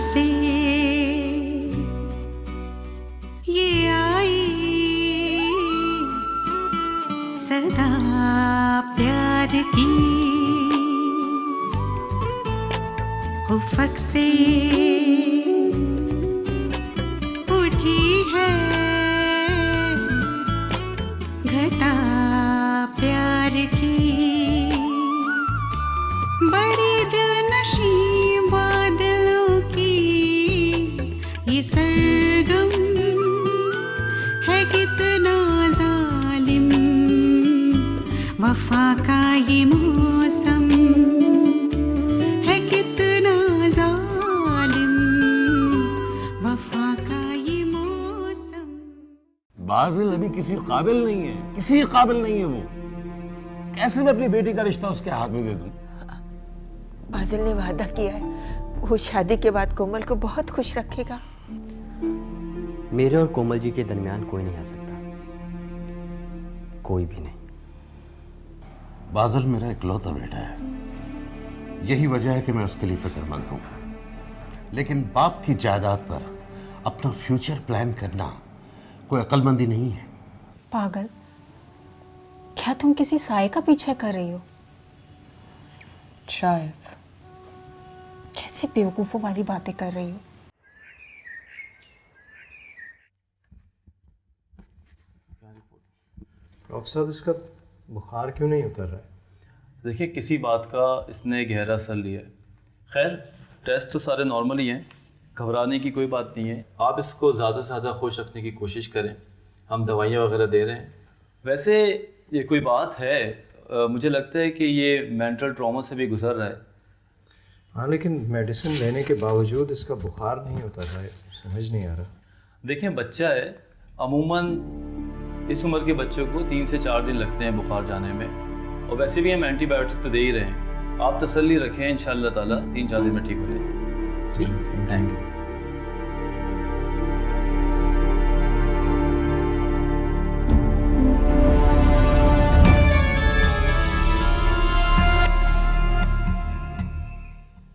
से ये आई सदा प्यार की उफ़क़ से उठी है घटा प्यार की। बड़ी दिलनशी बादलों की ये सरगम है कितना जालिम, वफ़ा का ये मौसम है कितना जालिम, वफ़ा का ये मौसम। बाज़िल अभी किसी काबिल नहीं है, किसी काबिल नहीं है वो। कैसे मैं अपनी बेटी का रिश्ता उसके हाथ में दे दूं? बाज़िल ने वादा किया है वो शादी के बाद कोमल को बहुत खुश रखेगा। मेरे और कोमल जी के दरमियान कोई नहीं आ सकता, कोई भी नहीं। बाज़िल मेरा इकलौता बेटा है, यही वजह है कि मैं उसके लिए फिक्रमंद हूं। लेकिन बाप की जायदाद पर अपना फ्यूचर प्लान करना कोई अक्लमंदी नहीं है। पागल, क्या तुम किसी साये का पीछा कर रही हो? शायद। कैसी बेवकूफ़ों वाली बातें कर रही हो? डॉक्टर साहब, इसका बुखार क्यों नहीं उतर रहा है? देखिए, किसी बात का इसने गहरा असर लिया है। खैर, टेस्ट तो सारे नॉर्मल ही हैं, घबराने की कोई बात नहीं है। आप इसको ज़्यादा से ज़्यादा खुश रखने की कोशिश करें, हम दवाइयाँ वगैरह दे रहे हैं। वैसे ये कोई बात है, मुझे लगता है कि ये मेंटल ट्रॉमा से भी गुजर रहा है। हाँ, लेकिन मेडिसिन लेने के बावजूद इसका बुखार नहीं उतर रहा है, समझ नहीं आ रहा। देखें, बच्चा है, अमूमन इस उम्र के बच्चों को 3 से 4 दिन लगते हैं बुखार जाने में, और वैसे भी हम एंटीबायोटिक तो दे ही रहे हैं। आप तसल्ली रखें, इंशाअल्लाह ताला 3-4 दिन में ठीक हो जाएगा। जी, थैंक यू।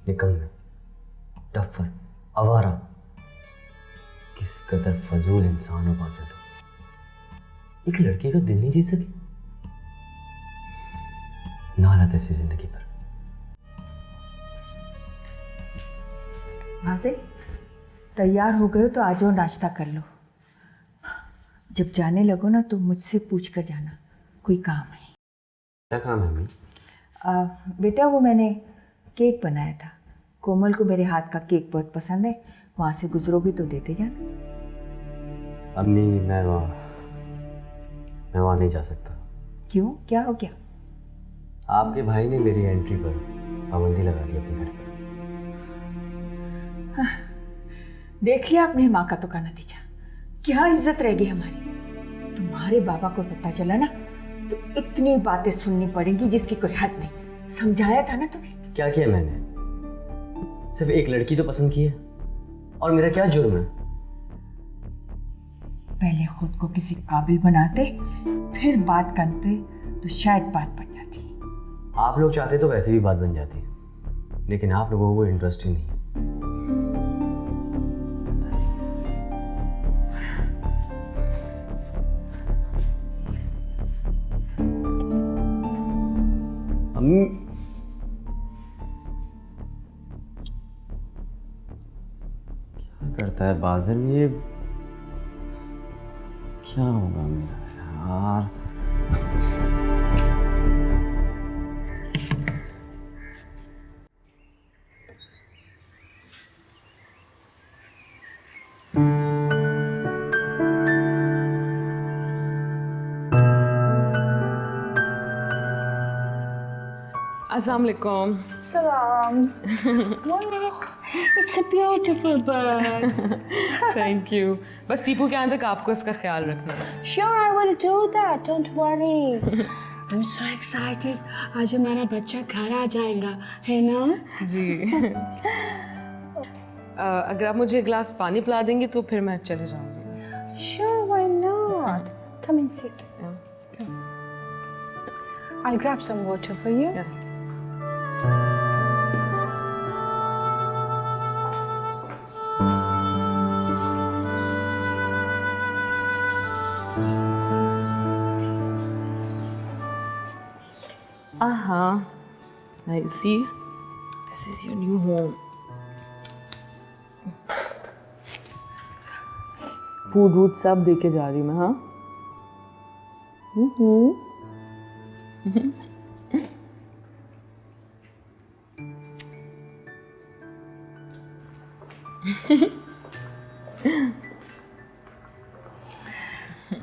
निकम्मे, टफ्फर, आवारा, किस कदर फजूल इंसान हो बाज़िल। एक लड़के का दिल नहीं जीत सके, नाराज ऐसी जिंदगी पर। बाज़िल, तैयार हो गए हो तो आ जाओ, नाश्ता कर लो। जब जाने लगो ना तो मुझसे पूछ कर जाना, कोई काम है। क्या काम है अम्मी? बेटा, वो मैंने केक बनाया था, कोमल को मेरे हाथ का केक बहुत पसंद है, वहाँ से गुजरोगी तो देते जाना। अम्मी, मैं वहाँ नहीं जा सकता। क्यों, क्या हो गया? आपके भाई ने मेरी एंट्री पर पाबंदी लगा दी अपने घर पर। देख लिया अपनी माँ का तो का नतीजा, क्या इज्जत रहेगी हमारी। तुम्हारे बाबा को पता चला ना तो इतनी बातें सुननी पड़ेगी जिसकी कोई हद नहीं। समझाया था ना तुम्हें। क्या किया मैंने? सिर्फ एक लड़की तो पसंद की है, और मेरा क्या जुर्म है? पहले खुद को किसी काबिल बनाते, फिर बात करते तो शायद बात बन जाती। आप लोग चाहते तो वैसे भी बात बन जाती, लेकिन आप लोगों को इंटरेस्ट ही नहीं। अम्मी, क्या करता है बाज़िल ये? क्या होगा मेरा यार? Assalamualaikum. Salam. Wow, it's a beautiful bird. Thank you. बस टीपू के आने तक आपको इसका ख्याल रखना है। Sure, I will do that. Don't worry. I'm so excited. आज हमारा बच्चा घर आ जाएगा, है ना? जी। अगर आप मुझे एक गिलास पानी पिला देंगी तो फिर मैं चले जाऊंगी। Sure, why not? Come and sit. Come. I'll grab some water for you. Yes. Now you see, this is your new home. Food wood सब दे के जा रही मैं, हाँ?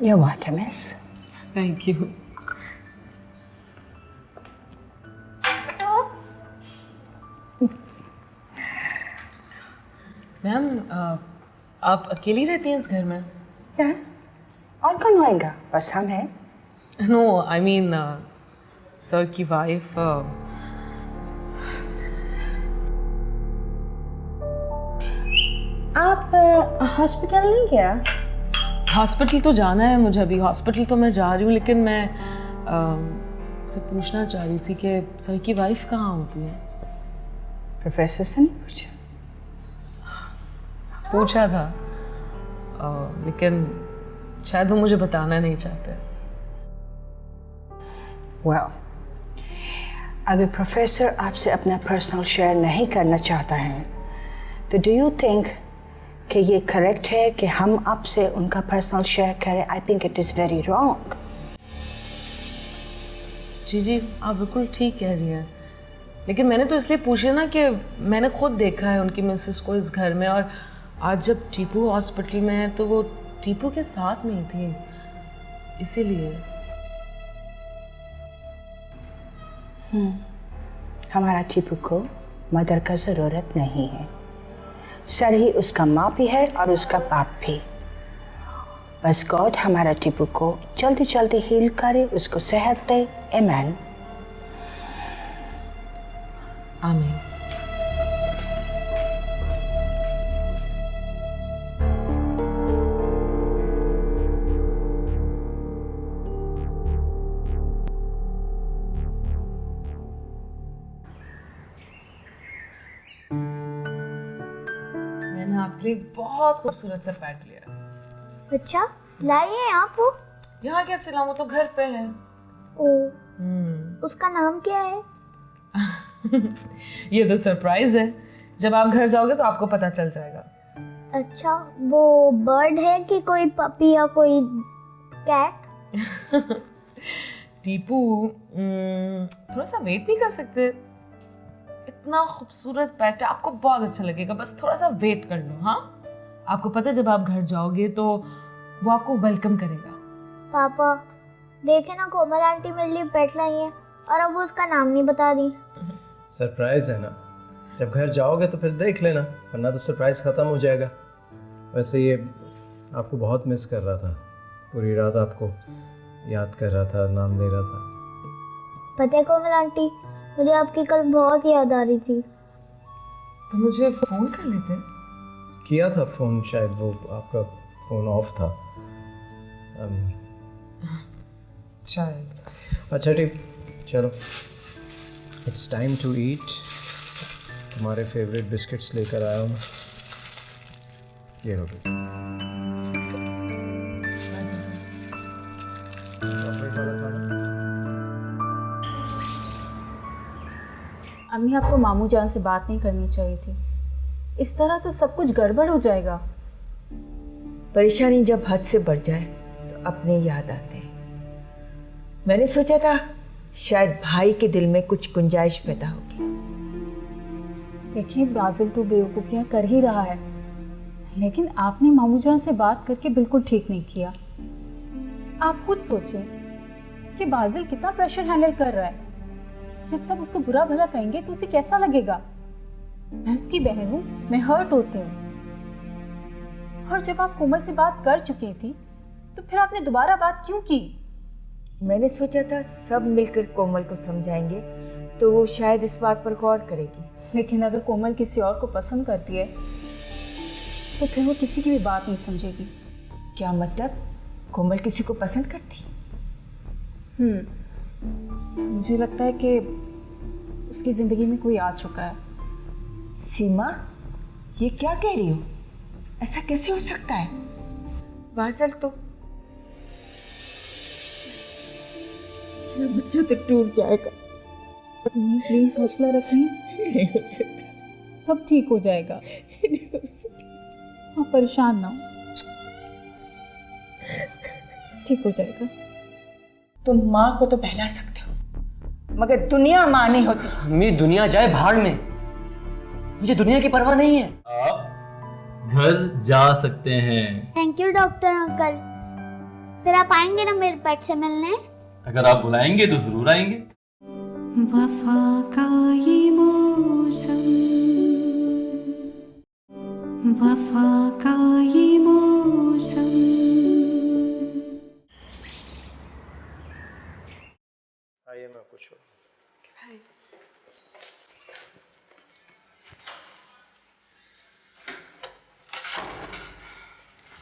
You're what, miss? Thank you. Ma'am, आप अकेली रहती हैं इस घर में? क्या? और कौन होएगा? बस हम हैं। No, I mean, सर की वाइफ। आप हॉस्पिटल नहीं गया? हॉस्पिटल तो जाना है मुझे अभी, हॉस्पिटल तो मैं जा रही हूँ, लेकिन मैं से पूछना चाह रही थी कि सर की वाइफ कहाँ होती है? प्रोफेसर से नहीं पूछा? पूछा था, लेकिन शायद वो मुझे बताना नहीं चाहते। Well, अगर प्रोफेसर आपसे अपना पर्सनल शेयर नहीं करना चाहता है, तो डू यू थिंक कि ये करेक्ट है कि हम आपसे उनका पर्सनल शेयर करें? I think it is very wrong. जी, आप बिल्कुल ठीक कह रही हैं, लेकिन मैंने तो इसलिए पूछा ना कि मैंने खुद देखा है उनकी मिसेस को इस घर में, और आज जब टीपू हॉस्पिटल में है तो वो टीपू के साथ नहीं थी, इसीलिए। हमारा टीपू को मदर का ज़रूरत नहीं है। सर ही उसका माँ भी है और उसका बाप भी। बस गॉड हमारा टीपू को जल्दी जल्दी हील करे, उसको सेहत दे। आमीन। आमीन। मैंने आपके लिए बहुत खूबसूरत सा पैट लिया। अच्छा, लाइए आप वो? यहाँ कैसे लाऊं, वो तो घर पे है। ओ, उसका नाम क्या है? ये तो सरप्राइज है, जब आप घर जाओगे तो आपको पता चल जाएगा। अच्छा, वो बर्ड है कि कोई पपी या कोई कैट? टीपू, थोड़ा सा वेट नहीं कर सकते? इतना खूबसूरत पेट है, आपको बहुत अच्छा लगेगा, बस थोड़ा सा वेट कर लो। हाँ, आपको पता है जब आप घर जाओगे तो वो आपको वेलकम करेगा। पापा देखे ना, कोमल आंटी मेरे लिए पेट लाई है और अब वो उसका नाम नहीं बता रही। सरप्राइज है ना, जब घर जाओगे तो फिर देख लेना, वरना तो सरप्राइज ख़त्म हो जाएगा। वैसे ये आपको बहुत मिस कर रहा था, पूरी रात आपको याद कर रहा था, नाम ले रहा था। पता है कोमल आंटी, मुझे आपकी कल बहुत याद आ रही थी। तो मुझे फ़ोन कर लेते। किया था फ़ोन, शायद वो आपका फ़ोन ऑफ था शायद। अच्छा ठीक, चलो इट्स टाइम टू ईट। तुम्हारे फेवरेट बिस्किट्स लेकर आया हूँ, ये लो। चॉकलेट वाला खाना। अम्मी, आपको मामू जान से बात नहीं करनी चाहिए थी, इस तरह तो सब कुछ गड़बड़ हो जाएगा। परेशानी जब हद से बढ़ जाए तो अपने याद आते हैं। मैंने सोचा था शायद भाई के दिल में कुछ गुंजाइश पैदा होगी। देखिए, बाजिल तो बेवकूफ़ियाँ कर ही रहा है, लेकिन आपने मामू जान से बात करके बिल्कुल ठीक नहीं किया। आप खुद सोचें कि बाजिल कितना प्रेशर हैंडल कर रहा है। जब सब उसको बुरा भला कहेंगे तो उसे कैसा लगेगा? मैं उसकी बहन हूँ, मैं हर्ट होती हूँ। और जब आप कोमल से बात कर चुकी थी तो फिर आपने दोबारा बात क्यों की? मैंने सोचा था सब मिलकर कोमल को समझाएंगे तो वो शायद इस बात पर गौर करेगी। लेकिन अगर कोमल किसी और को पसंद करती है तो फिर वो किसी की भी बात नहीं समझेगी। क्या मतलब? कोमल किसी को पसंद करती? मुझे लगता है कि उसकी ज़िंदगी में कोई आ चुका है। सीमा, ये क्या कह रही हो? ऐसा कैसे हो सकता है? बादल तो मेरा बच्चा तो टूट जाएगा। नहीं, प्लीज हौसला रखें, नहीं हो सकता, सब ठीक हो जाएगा। नहीं हो सकता। आप परेशान ना हो, ठीक हो जाएगा। तुम माँ को तो बहला सकते हो, मगर दुनिया माँ नहीं होती। अम्मी दुनिया जाए भाड़ में, मुझे दुनिया की परवाह नहीं है। आप घर जा सकते हैं। Thank you doctor uncle. फिर आप आएंगे ना मेरे पेट से मिलने? अगर आप बुलाएंगे तो जरूर आएंगे। वफा का ये मौसम, वफा का ये मौसम। आइए मैं आपको छोड़।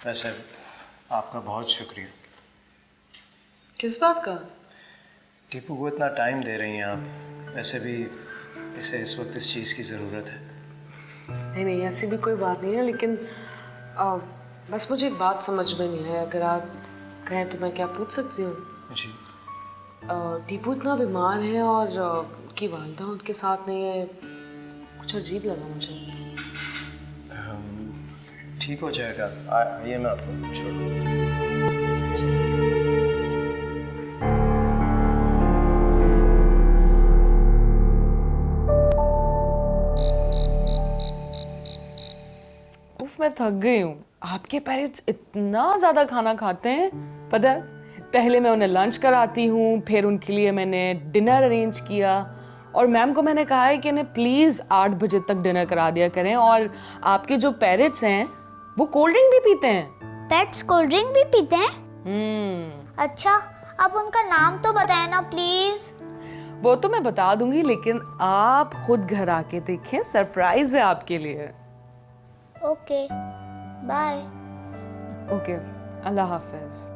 वैसे आपका बहुत शुक्रिया। किस बात का? टीपू को इतना टाइम दे रही हैं आप, वैसे भी इसे इस वक्त इस चीज़ की ज़रूरत है। नहीं नहीं, ऐसी भी कोई बात नहीं है, लेकिन बस मुझे एक बात समझ में नहीं है। अगर आप कहें तो मैं क्या पूछ सकती हूँ? जी। टीपू इतना बीमार है और उनकी वालदा उनके साथ नहीं है, कुछ अजीब लगा मुझे। ठीक हो जाएगा, आइए मैं आपको छोड़ दूँ। उफ, मैं थक गई हूँ। आपके पेरेंट्स इतना ज़्यादा खाना खाते हैं, पता है? पहले मैं उन्हें लंच कराती हूँ, फिर उनके लिए मैंने डिनर अरेंज किया, और मैम को मैंने कहा है कि इन्हें प्लीज़ 8 बजे तक डिनर करा दिया करें। और आपके जो पेरेंट्स हैं वो कोल्ड ड्रिंक भी पीते हैं। पेट्स कोल्ड ड्रिंक भी पीते हैं? अच्छा, आप उनका नाम तो बताएं ना प्लीज। वो तो मैं बता दूंगी, लेकिन आप खुद घर आके देखें, सरप्राइज है आपके लिए। Okay, bye. ओके, अल्लाह हाफिज।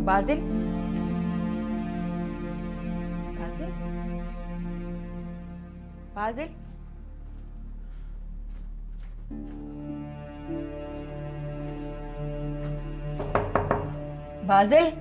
बाजिल, बाजिल, बाजिल, बाजिल।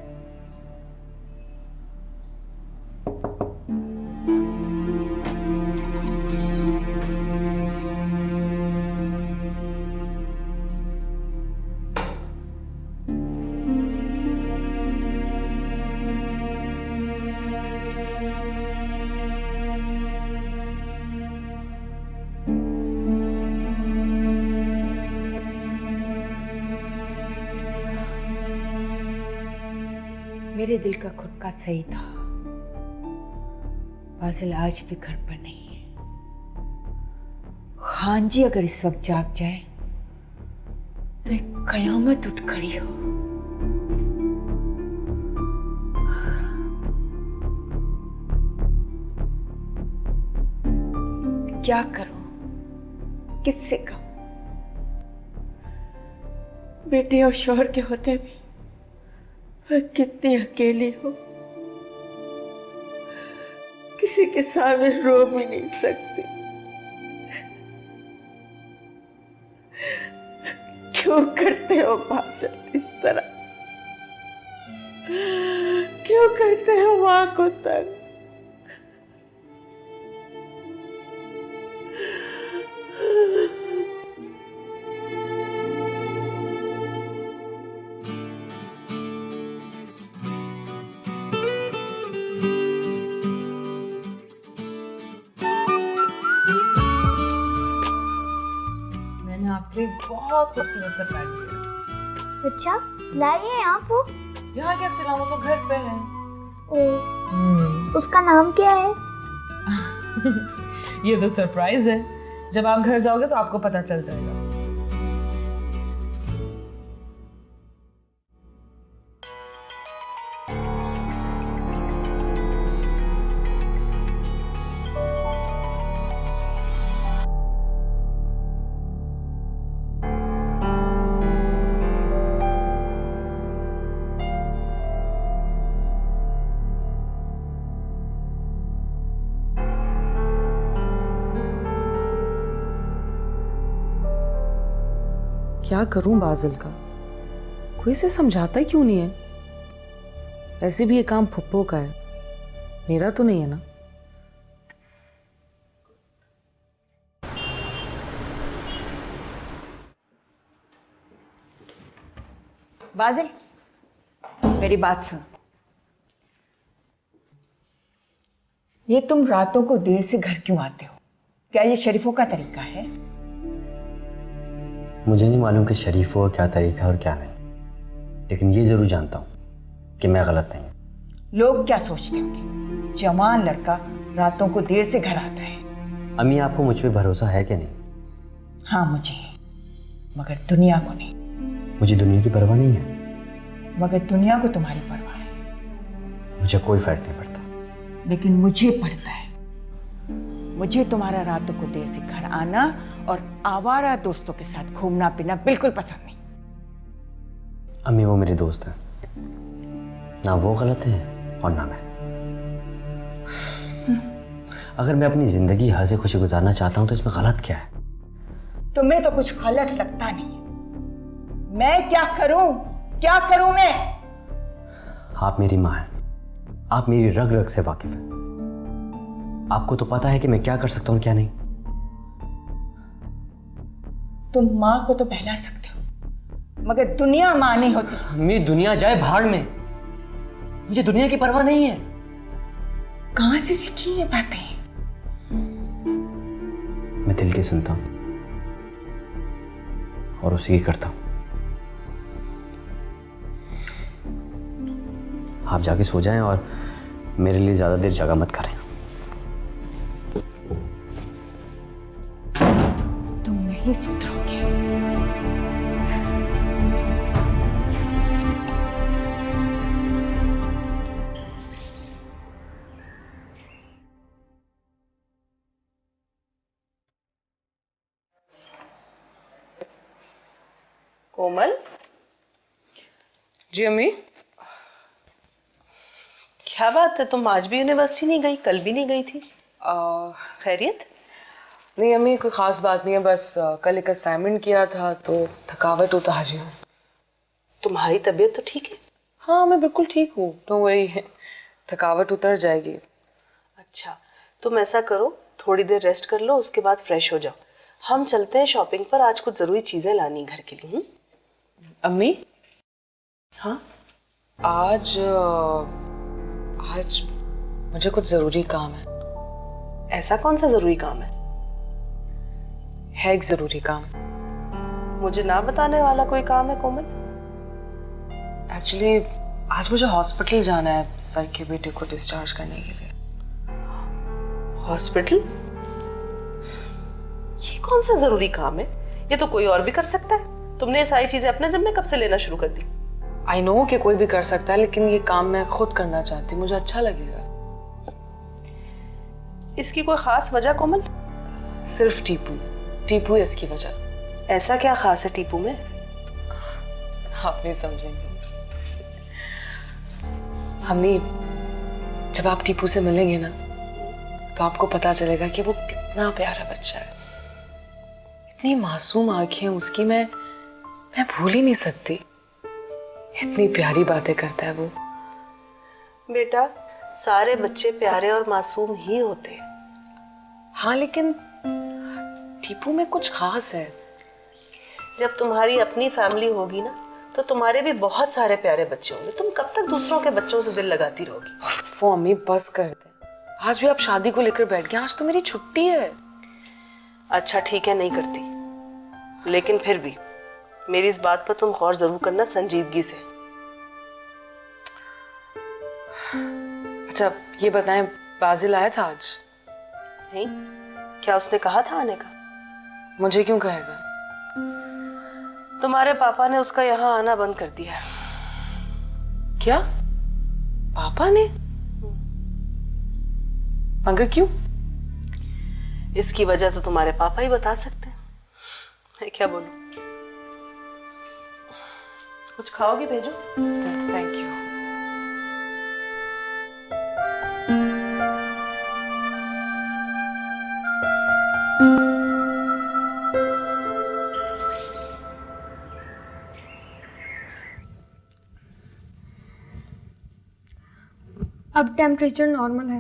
मेरे दिल का खुटका सही था। बाजिल आज भी घर पर नहीं है। खान जी अगर इस वक्त जाग जाए तो एक कयामत उठ खड़ी हो। क्या करूं, किससे कहूं? बेटे और शौहर के होते भी मैं कितनी अकेली हूं, किसी के सामने रो भी नहीं सकती। क्यों करते हो बाजिल इस तरह? क्यों करते हो मां को तंग? बहुत खूबसूरत सा पैड लिया। अच्छा, लाइए आप वो? यहाँ कैसे लाऊं, तो घर पे है। ओ, उसका नाम क्या है? ये तो सरप्राइज है, जब आप घर जाओगे तो आपको पता चल जाएगा। क्या करूं बाजिल का, कोई से समझाता ही क्यों नहीं है। वैसे भी ये काम फुप्पो का है, मेरा तो नहीं है ना। बाजिल, मेरी बात सुन। ये तुम रातों को देर से घर क्यों आते हो? क्या ये शरीफों का तरीका है? मुझे नहीं मालूम कि शरीफों का क्या तरीका है और क्या नहीं, लेकिन ये जरूर जानता हूँ कि मैं गलत नहीं। लोग क्या सोचते होंगे? जवान लड़का रातों को देर से घर आता है। अम्मी, आपको मुझ पे भरोसा है कि नहीं? हाँ मुझे है, मगर दुनिया को नहीं। मुझे दुनिया की परवाह नहीं है। मगर दुनिया को तुम्हारी परवाह है। मुझे कोई फर्क नहीं पड़ता। लेकिन मुझे पड़ता है। मुझे तुम्हारा रातों को देर से घर आना और आवारा दोस्तों के साथ घूमना फिरना बिल्कुल पसंद नहीं। अम्मी, वो मेरे दोस्त हैं, ना वो गलत हैं और ना मैं। अगर मैं अपनी जिंदगी हंसी खुशी गुजारना चाहता हूं तो इसमें गलत क्या है? तुम्हें तो कुछ गलत लगता नहीं है। मैं क्या करूं? क्या करूं मैं? आप मेरी माँ हैं, आप मेरी रग रग से वाकिफ हैं। आपको तो पता है कि मैं क्या कर सकता हूं क्या नहीं। तुम माँ को तो बहला सकते हो, मगर दुनिया माँ नहीं होती। अम्मी, दुनिया जाए भाड़ में, मुझे दुनिया की परवाह नहीं है। कहां से सीखी ये बातें? मैं दिल की सुनता हूं और उसी की करता हूं। आप जाके सो जाएं और मेरे लिए ज्यादा देर जगह मत करें। तुम नहीं सुधरोगे। कोमल जी। अम्मी, क्या बात है, तुम आज भी यूनिवर्सिटी नहीं गई? कल भी नहीं गई थी? खैरियत? नहीं अम्मी, कोई ख़ास बात नहीं है, बस कल एक असाइनमेंट किया था तो थकावट उतार रही हूँ। तुम्हारी तबीयत तो ठीक है? हाँ, मैं बिल्कुल ठीक हूँ, डोंट वरी, थकावट उतर जाएगी। अच्छा, तुम ऐसा करो, थोड़ी देर रेस्ट कर लो, उसके बाद फ्रेश हो जाओ। हम चलते हैं शॉपिंग पर, आज कुछ ज़रूरी चीज़ें लानी घर के लिए। अम्मी? हाँ? आज मुझे कुछ ज़रूरी काम है। ऐसा कौन सा ज़रूरी काम है? है एक ज़रूरी काम। मुझे ना बताने वाला कोई काम है कोमल? एक्चुअली आज मुझे हॉस्पिटल जाना है सर के बेटे को डिस्चार्ज करने के लिए। हॉस्पिटल? ये कौन सा ज़रूरी काम है? ये तो कोई और भी कर सकता है। तुमने ये सारी चीज़ें अपने ज़िम्मे कब से लेना शुरू कर दी? आई नो कि कोई भी कर सकता है, लेकिन ये काम मैं खुद करना चाहती हूँ, मुझे अच्छा लगेगा। इसकी कोई खास वजह कोमल? सिर्फ टीपू है इसकी वजह। ऐसा क्या खास है टीपू में? आप नहीं समझेंगे। अम्मी, जब आप टीपू से मिलेंगे ना तो आपको पता चलेगा कि वो कितना प्यारा बच्चा है। इतनी मासूम आंखें उसकी, मैं भूल ही नहीं सकती। इतनी प्यारी बातें करता है वो। बेटा, सारे बच्चे प्यारे और मासूम ही होते हैं। हाँ, लेकिन टीपू में कुछ खास है। जब तुम्हारी अपनी फैमिली होगी ना तो तुम्हारे भी बहुत सारे प्यारे बच्चे होंगे। तुम कब तक दूसरों के बच्चों से दिल लगाती रहोगी? वो अम्मी बस कर दे। आज भी आप शादी को लेकर बैठ गए। आज तो मेरी छुट्टी है। अच्छा ठीक है, नहीं करती, लेकिन फिर भी मेरी इस बात पर तुम गौर जरूर करना संजीदगी से। अच्छा ये बताएं, बाजिल आया था आज? नहीं, क्या उसने कहा था आने का? मुझे क्यों कहेगा? तुम्हारे पापा ने उसका यहाँ आना बंद कर दिया। क्या? पापा ने? मगर क्यों? इसकी वजह तो तुम्हारे पापा ही बता सकते हैं, मैं क्या बोलूं। कुछ खाओगे? भेजो। Thank you. अब टेम्परेचर नॉर्मल है।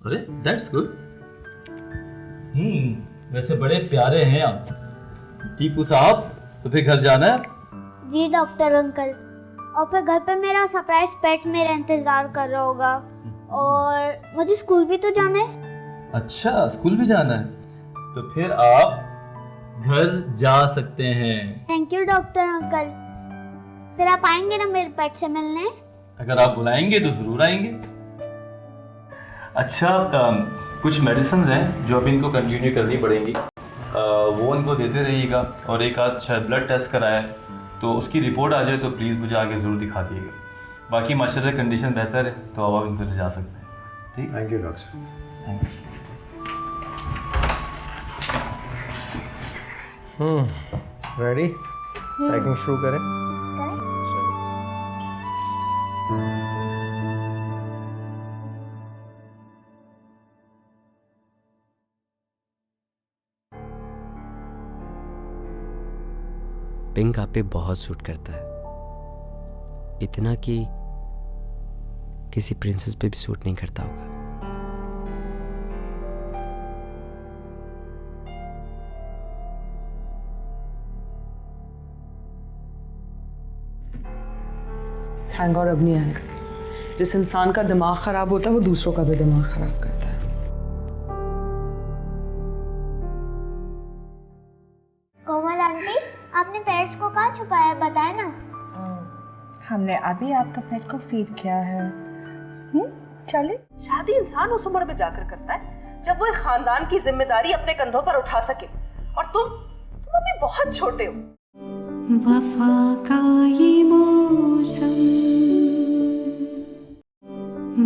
अरे दैट्स गुड। वैसे बड़े प्यारे हैं आप टीपू साहब। तो फिर घर जाना है? जी डॉक्टर अंकल, और फिर घर पे मेरा सरप्राइज पेट मेरा इंतजार कर रहा होगा, और मुझे स्कूल भी तो जाना है। अच्छा, स्कूल भी जाना है, तो फिर आप घर जा सकते हैं। Thank you doctor uncle. फिर आप आएंगे ना मेरे पेट से मिलने? अगर आप बुलाएंगे तो जरूर आएंगे। अच्छा, कुछ मेडिसिन हैं जो अभी इनको कंटिन्यू करनी पड़ेंगी, वो इनको देते रहिएगा, और एक आध शायद ब्लड टेस्ट कराया है, तो उसकी रिपोर्ट आ जाए तो प्लीज़ मुझे आगे ज़रूर दिखा दिएगा। बाकी माशाल्लाह कंडीशन बेहतर है, तो अब आप इनको ले जा सकते हैं। ठीक, thank you doctor. Thank you. Ready? Packing शुरू करें? पिंक आप पे बहुत सूट करता है, इतना कि किसी प्रिंसेस पे भी सूट नहीं करता होगा। थैंक गॉड अब नहीं आएगा। जिस इंसान का दिमाग खराब होता है वो दूसरों का भी दिमाग खराब करता है। कोमल आंटी, आपने पेट्स को कहाँ छुपाया है, बताए ना। हमने अभी आपका पेट को फीड किया है। चले। शादी इंसान उस उम्र में जाकर करता है जब वो एक खानदान की जिम्मेदारी अपने कंधों पर उठा सके, और तुम अभी बहुत छोटे हो। वफा का ये मौसम,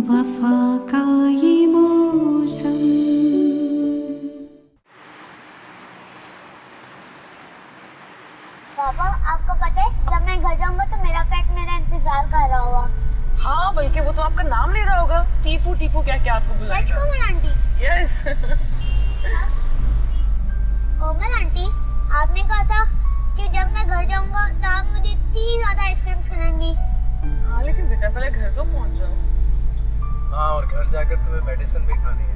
वफा का ये मौसम। पापा, आपको पता है जब मैं घर जाऊंगा तो मेरा पेट मेरा इंतजार कर रहा होगा। हाँ, बल्कि वो तो आपका नाम ले रहा होगा। टीपू टीपू क्या क्या आपको बुलाएगा। सच कोमल आंटी? यस। कोमल आंटी, आपने कहा था कि जब मैं घर जाऊंगा तो आप मुझे इतनी ज्यादा आइसक्रीम्स खिलाएंगी। हाँ, लेकिन बेटा पहले घर तो पहुंच जाओ। हाँ, और घर जाकर तुम्हें मेडिसिन भी खानी है।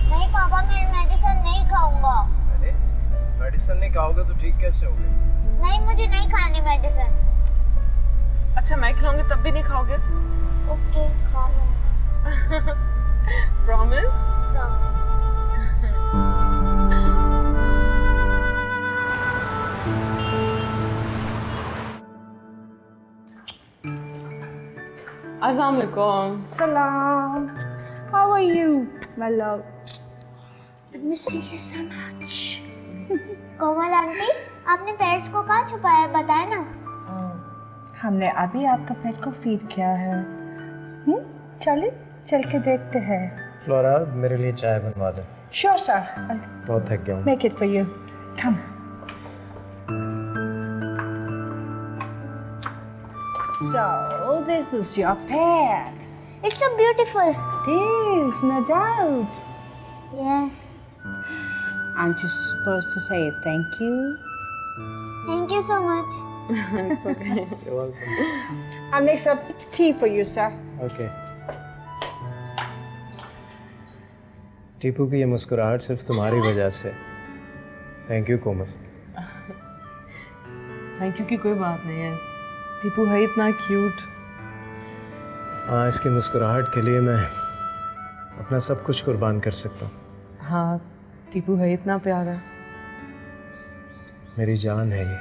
नहीं पापा, मैं मेडिसिन नहीं खाऊंगा। अरे, मेडिसिन नहीं खाओगे तो ठीक कैसे होगे? नहीं, मुझे नहीं खानी मेडिसिन। अच्छा, मैं खिलाऊंगी तब भी नहीं खाओगे? ओके, खा लूंगा। प्रॉमिस? प्रॉमिस। अस्सलाम वालेकुम। Salam. How are you, my love? I miss you so much. Komal aunty, आपने पेट्स को कहाँ छुपाया है, बताए ना। हमने अभी आपका पेट को फीड किया है। चले, चल के देखते हैं। फ्लोरा, मेरे लिए चाय बनवा दो। Sure, sir. बहुत थक गया हूँ। Make it for you. Come. So, this is your pet. It's so beautiful. It is, no doubt. Yes. Aren't you supposed to say thank you? Thank you so much. It's okay. You're welcome. I'll make some tea for you, sir. Okay. Tipu की ये मुस्कुराहट सिर्फ तुम्हारी वजह से। Thank you Komal. Thank you की कोई बात नहीं है। टीपू है इतना क्यूट। हाँ, इसकी मुस्कुराहट के लिए मैं अपना सब कुछ कुर्बान कर सकता हूँ। हाँ, टीपू है इतना प्यारा। मेरी जान है ये।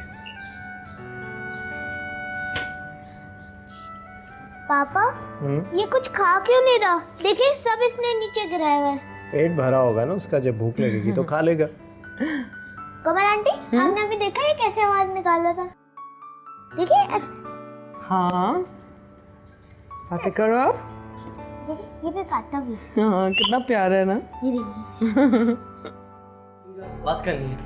पापा, ये कुछ खा क्यों नहीं रहा? देखिए, सब इसने नीचे गिराया हुआ है। पेट भरा होगा ना उसका, जब भूख लगेगी तो खा लेगा। कमल आंटी, आपने अभी देखा है कैसे आवाज निकाल रहा था? देखिए ऐसे। हाँ, बातें करो आप। देखिए, ये भी खाता भी। हाँ, कितना प्यारा है ना। ये देखिए। बात करनी है,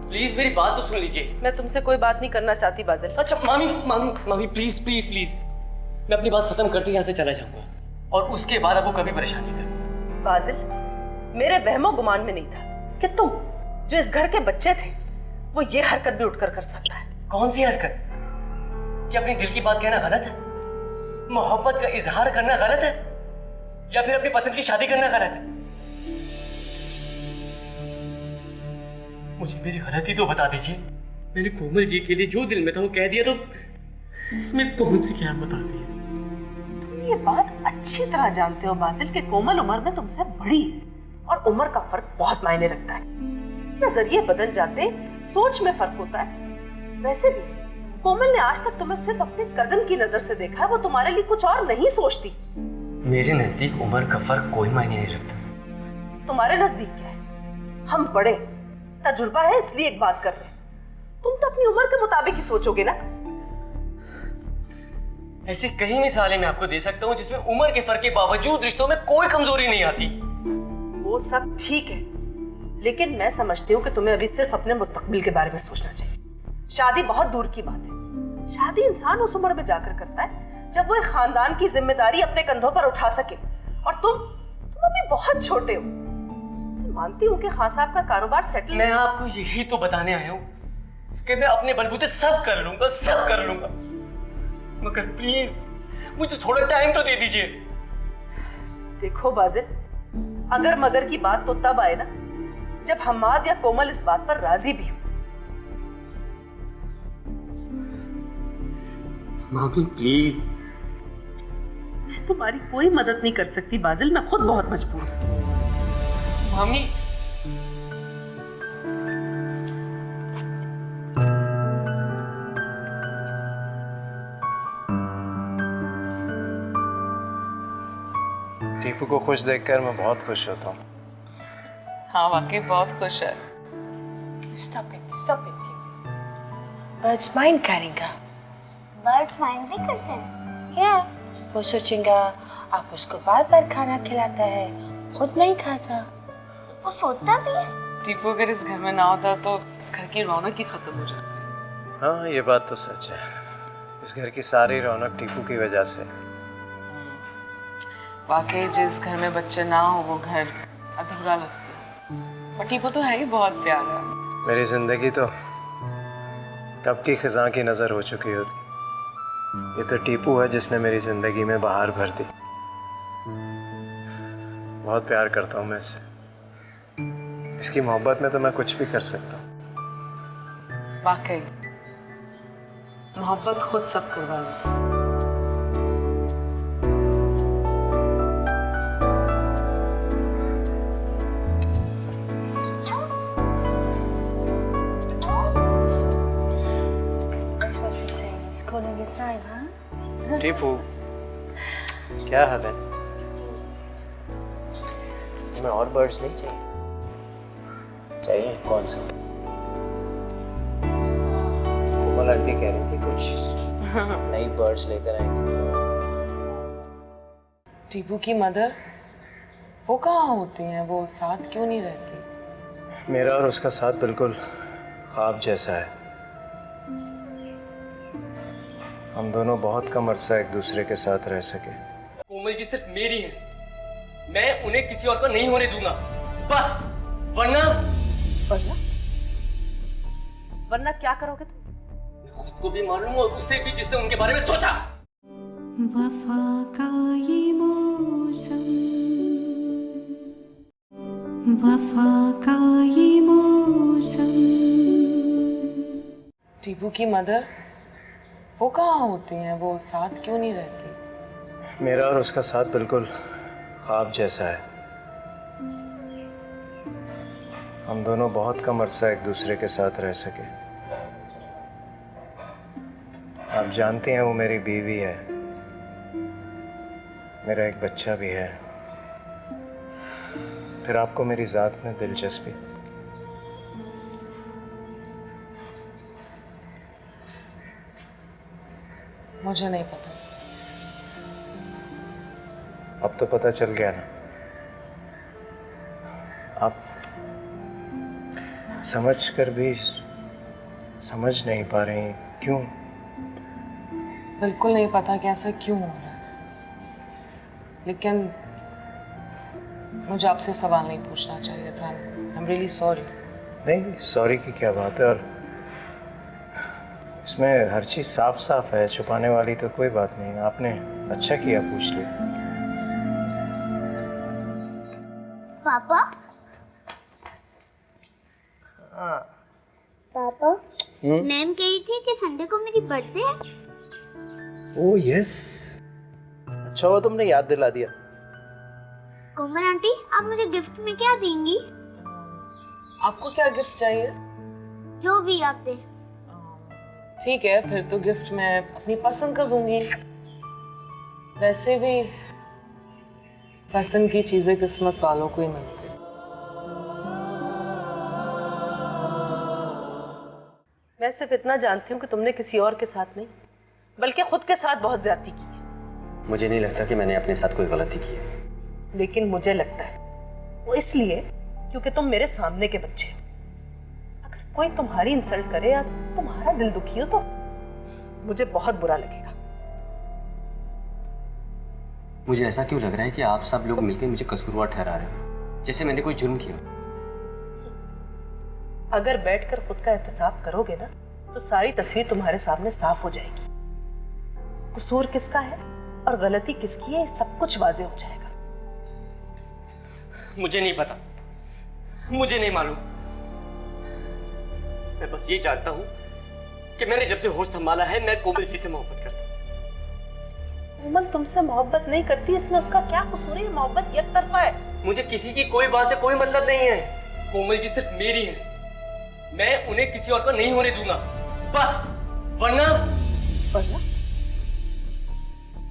प्लीज मेरी बात तो सुन लीजिए। मैं तुमसे कोई बात नहीं करना चाहती बाजिल। अच्छा मामी मामी मामी प्लीज प्लीज प्लीज, मैं अपनी बात खत्म करते यहाँ से चला जाऊंगा और उसके बाद आपको कभी परेशान नहीं करूंगा। बाजिल, मेरे वहमो गुमान में नहीं था कि तुम जो इस घर के बच्चे थे वो ये हरकत भी उठकर कर सकता है। कौन सी हरकत? क्या अपनी दिल की बात कहना गलत है? मोहब्बत का इजहार करना गलत है? या फिर अपनी पसंद की शादी करना गलत है? मुझे मेरी गलती तो बता दीजिए। मैंने कोमल जी के लिए जो दिल में था वो कह दिया, तो इसमें कौन सी क्या बता दी? तुम ये बात अच्छी तरह जानते हो बाजिल कि कोमल उम्र में तुमसे बड़ी है और उम्र का फर्क बहुत मायने रखता है। नजरिए बदल जाते, सोच में फर्क होता है। वैसे भी कोमल ने आज तक तुम्हें सिर्फ अपने कजन की नजर से देखा है, वो तुम्हारे लिए कुछ और नहीं सोचती। मेरे नजदीक उम्र का फर्क कोई मायने नहीं रखता। तुम्हारे नजदीक क्या है? हम बड़े, तजुर्बा है इसलिए एक बात कर रहे हैं। तुम तो अपनी उम्र के मुताबिक ही सोचोगे ना। ऐसी कई मिसालें मैं आपको दे सकता हूँ जिसमें उम्र के फर्क के बावजूद रिश्तों में कोई कमजोरी नहीं आती। वो सब ठीक है, लेकिन मैं समझती हूँ कि तुम्हें अभी सिर्फ अपने मुस्तकबिल के बारे में सोचना चाहिए। शादी बहुत दूर की बात है। शादी इंसान उस उम्र में जाकर करता है जब वो एक खानदान की जिम्मेदारी अपने कंधों पर उठा सके, और तुम अभी बहुत छोटे हो। मैं मानती हूँ कि खान साहब का कारोबार सेटल। मैं आपको यही तो बताने आया हूँ कि मैं अपने बलबूते सब कर लूंगा, सब कर लूंगा, मगर प्लीज मुझे थोड़ा टाइम तो दे दीजिए। देखो बाजिल, अगर मगर की बात तो तब आए ना जब हमाद या कोमल इस बात पर राजी भी हो। मामी प्लीज। मैं तुम्हारी कोई मदद नहीं कर सकती बाजिल, मैं खुद बहुत मजबूर हूं। मामी टीपू को खुश देखकर मैं बहुत खुश होता हूँ। हाँ वाकई बहुत खुश है। Stop it. बर्ड्स माइंड करेगा। बर्ड्स माइंड भी करते हैं? या वो सोचेगा आप उसको बार बार खाना खिलाता है, खुद नहीं खाता। वो सोता भी है। टीपू अगर इस घर में ना होता तो इस घर की रौनक ही खत्म हो जाती। हाँ ये बात तो सच है, इस घर की सारी रौनक टीपू की वजह से। वाकई जिस घर में बच्चे ना हो वो घर अधूरा लगता है। और टीपू तो है ही बहुत प्यारा। मेरी जिंदगी तो तब की खिजा की नजर हो चुकी होती। ये तो टीपू है जिसने मेरी जिंदगी में बहार भर दी। बहुत प्यार करता हूँ मैं इससे। इसकी मोहब्बत में तो मैं कुछ भी कर सकता हूँ। वाकई मोहब्बत खुद सब करवा लो। टीपू क्या हाल है? तुम्हें और बर्ड्स नहीं चाहिए? चाहिए? कौन सा? कोमल आंटी कह रही थी कुछ नई बर्ड्स लेकर आएंगे। टीपू की मदर वो कहाँ होती हैं? वो साथ क्यों नहीं रहती? मेरा और उसका साथ बिल्कुल ख्वाब जैसा है। हम दोनों बहुत कम अरसा एक दूसरे के साथ रह सके। कोमल जी सिर्फ मेरी है, मैं उन्हें किसी और को नहीं होने दूंगा, बस। वरना वरना क्या करोगे तुम? मैं खुद को भी मार लूंगा और उसे भी जिसने उनके बारे में सोचा। वफा का ये मौसम, वफा का ये मौसम। टीपू की मदर वो कहाँ होती हैं? वो साथ क्यों नहीं रहती? मेरा और उसका साथ बिल्कुल ख्वाब जैसा है। हम दोनों बहुत कम अरसा एक दूसरे के साथ रह सके। आप जानते हैं वो मेरी बीवी है, मेरा एक बच्चा भी है। फिर आपको मेरी ज़ात में दिलचस्पी? मुझे नहीं पता। अब तो पता चल गया ना। आप समझ कर भी समझ नहीं पा रही, क्यों? बिल्कुल नहीं पता कि ऐसा क्यों हो रहा है, लेकिन मुझे आपसे सवाल नहीं पूछना चाहिए था। I am really sorry. नहीं, सॉरी की क्या बात है, और इसमें हर चीज़ साफ साफ है, छुपाने वाली तो कोई बात नहीं। आपने अच्छा किया पूछ लिया। पापा पापा मैम कही थी कि संडे को मेरी बर्थडे है। ओह यस, अच्छा हुआ तुमने याद दिला दिया। कोमल आंटी, आप मुझे गिफ्ट में क्या देंगी? आपको क्या गिफ्ट चाहिए? जो भी आप दे। ठीक है, फिर तो गिफ्ट मैं अपनी पसंद का दूंगी। वैसे भी पसंद की चीजें किस्मत वालों को ही मिलती। मैं सिर्फ इतना जानती हूँ कि तुमने किसी और के साथ नहीं बल्कि खुद के साथ बहुत ज्यादती की है। मुझे नहीं लगता कि मैंने अपने साथ कोई गलती की है। लेकिन मुझे लगता है वो इसलिए क्योंकि तुम मेरे सामने के बच्चे हो। अगर कोई तुम्हारी इंसल्ट करे या तुम्हारा दिल दुखी हो तो मुझे बहुत बुरा लगेगा। मुझे ऐसा क्यों लग रहा है कि आप सब लोग मिलकर मुझे कसूरवार ठहरा रहे हो, जैसे मैंने कोई जुर्म किया। अगर बैठकर खुद का एहतसाब करोगे ना तो सारी तस्वीर तुम्हारे सामने साफ हो जाएगी। कसूर किसका है और गलती किसकी है, सब कुछ वाज़ेह हो जाएगा। मुझे नहीं पता, मुझे नहीं मालूम। मैं बस ये जानता हूं कि मैंने जब से होश संभाला है मैं कोमल जी से मोहब्बत करता हूं। कोमल तुमसे मोहब्बत नहीं करती, इसमें उसका क्या कसूर है? मोहब्बत एक तरफा है। मुझे किसी की कोई बात से कोई मतलब नहीं है। कोमल जी सिर्फ मेरी है, मैं उन्हें किसी और को नहीं होने दूंगा, बस। वरना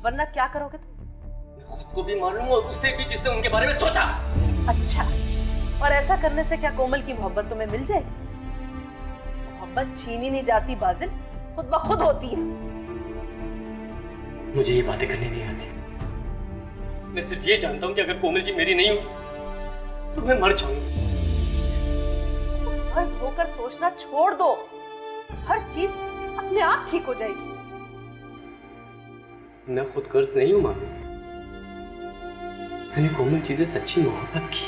वरना क्या करोगे तुम? मैं खुद को भी मारूंगा और उसे भी जिसने उनके बारे में सोचा। अच्छा, और ऐसा करने से क्या कोमल की मोहब्बत तुम्हें मिल जाएगी? मोहब्बत छीनी नहीं जाती बाजिल, खुद ब खुद होती है। मुझे ये बातें करनी नहीं आती। मैं सिर्फ ये जानता हूं कि अगर कोमल जी मेरी नहीं हुई तो मैं मर जाऊंगा। बस होकर सोचना छोड़ दो, हर चीज अपने आप ठीक हो जाएगी। मैं खुद गर्ज नहीं हूं मानो, मैंने कोमल जी से सच्ची मोहब्बत की।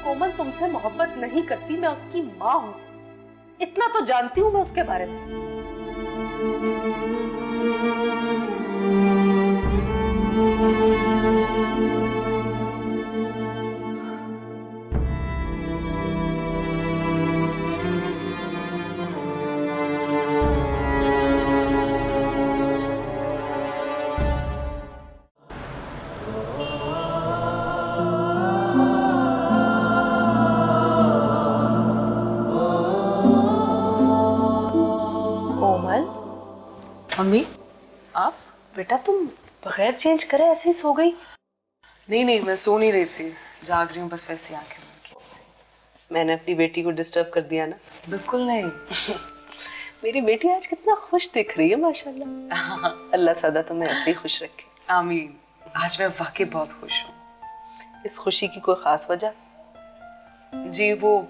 कोमल तुमसे मोहब्बत नहीं करती, मैं उसकी माँ हूं, इतना तो जानती हूं मैं उसके बारे में। मम्मी, आप? बेटा तुम बगैर चेंज करे ऐसे ही सो गई? नहीं, मैं सो नहीं रही थी, जाग रही हूँ बस वैसे आंखें बंद की। मैंने अपनी बेटी को डिस्टर्ब कर दिया ना? बिल्कुल नहीं। मेरी बेटी आज कितना खुश दिख रही है माशाल्लाह। अल्लाह सदा तुम्हें ऐसे ही खुश रखे। आमीन। आज मैं वाकई बहुत खुश हूँ। इस खुशी की कोई खास वजह? जी, वो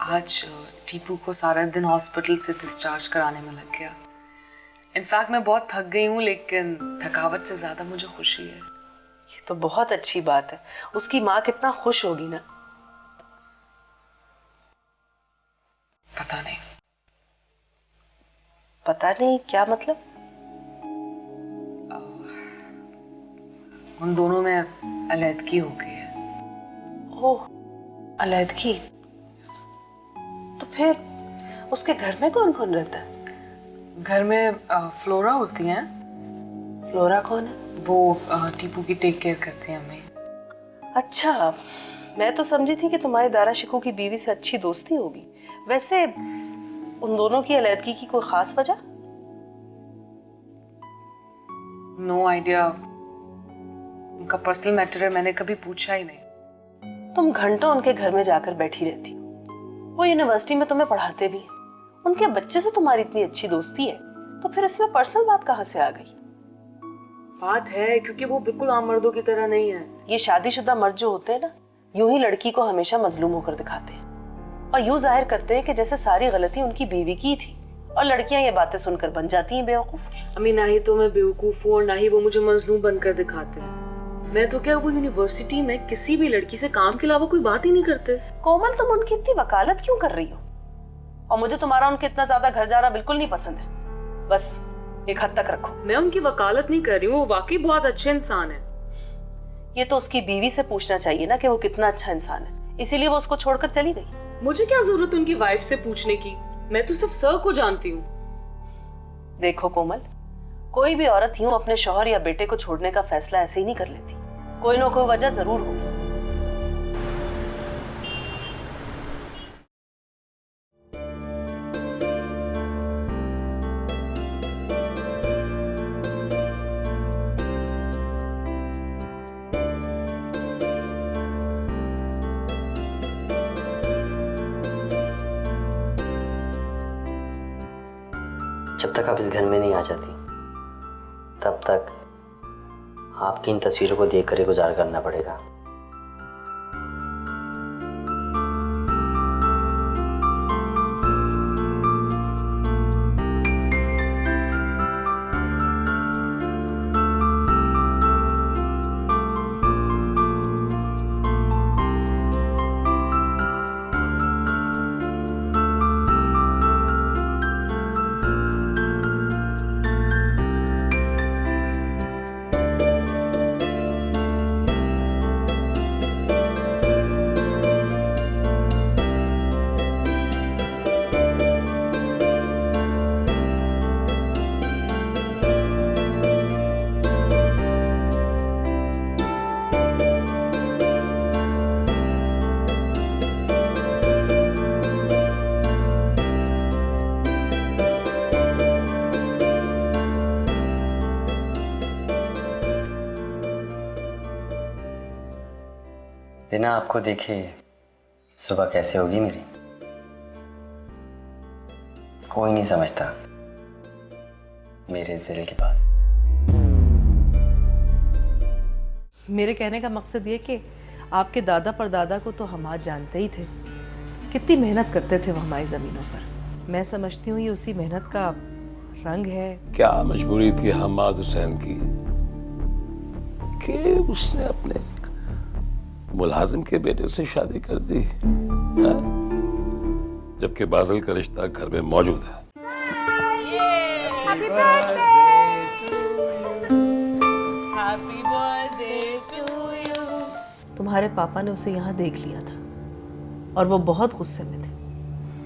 आज टीपू को सारा दिन हॉस्पिटल से डिस्चार्ज कराने में लग गया। इनफैक्ट मैं बहुत थक गई हूँ, लेकिन थकावट से ज्यादा मुझे खुशी है। ये तो बहुत अच्छी बात है। उसकी माँ कितना खुश होगी ना? पता नहीं। पता नहीं क्या मतलब? उन दोनों में अलैदगी हो गई है। ओह, अलैदगी? तो फिर उसके घर में कौन कौन रहता है? घर में फ्लोरा होती हैं। फ्लोरा कौन है? वो टीपू की टेक केयर करती हैं अम्मी। अच्छा, मैं तो समझी थी कि तुम्हारे दारा शिको की बीवी से अच्छी दोस्ती होगी। वैसे उन दोनों की अलैदगी की कोई खास वजह? No idea. उनका पर्सनल मैटर है, मैंने कभी पूछा ही नहीं। तुम घंटों उनके घर में जाकर बैठी रहती हो, वो यूनिवर्सिटी में तुम्हें पढ़ाते भी हैं, उनके बच्चे से तुम्हारी इतनी अच्छी दोस्ती है, तो फिर इसमें पर्सनल बात कहाँ से आ गई? बात है क्योंकि वो बिल्कुल आम मर्दों की तरह नहीं है। ये शादीशुदा मर्द जो होते हैं ना, यूं ही लड़की को हमेशा मजलूम होकर दिखाते हैं और यूं जाहिर करते हैं कि जैसे सारी गलती उनकी बीवी की थी, और लड़कियां ये बातें सुनकर बन जाती हैं बेवकूफ। अम्मी, ना ही तो मैं बेवकूफ हूँ और ना ही वो मुझे मजलूम बनकर दिखाते हैं। मैं तो क्या, वो यूनिवर्सिटी में किसी भी लड़की से काम के अलावा कोई बात ही नहीं करते। कोमल, तुम उनकी इतनी वकालत क्यों कर रही हो? और मुझे तुम्हारा उनके इतना ज्यादा घर जाना बिल्कुल नहीं पसंद है, बस एक हद तक रखो। मैं उनकी वकालत नहीं कर रही हूँ, वो वाकई बहुत अच्छे इंसान है। ये तो उसकी बीवी से पूछना चाहिए ना कि वो कितना अच्छा इंसान है, इसीलिए वो उसको छोड़कर चली गई। मुझे क्या जरूरत उनकी वाइफ से पूछने की, मैं तो सिर्फ सर को जानती हूँ। देखो कोमल, कोई भी औरत यूं अपने शौहर या बेटे को छोड़ने का फैसला ऐसे ही नहीं कर लेती, कोई ना कोई वजह जरूर होगी। जब तक आप इस घर में नहीं आ जाती तब तक आपकी इन तस्वीरों को देखकर ही गुजारा करना पड़ेगा। बिना आपको देखे सुबह कैसे होगी मेरी, कोई नहीं समझता मेरे दिल की बात। मेरे कहने का मकसद ये कि आपके दादा परदादा को तो हम आज जानते ही थे, कितनी मेहनत करते थे वो हमारी जमीनों पर। मैं समझती हूँ ये उसी मेहनत का रंग है। क्या मजबूरी थी हमाद हुसैन की कि उसने अपने मुलाजिम के बेटे से शादी कर दी, जबकि बादल का रिश्ता घर में मौजूद है। Happy birthday to you। तुम्हारे पापा ने उसे यहाँ देख लिया था और वो बहुत गुस्से में थे।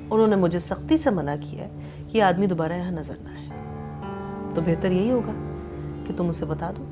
उन्होंने मुझे सख्ती से मना किया है कि आदमी दोबारा यहाँ नजर ना आए। तो बेहतर यही होगा कि तुम उसे बता दो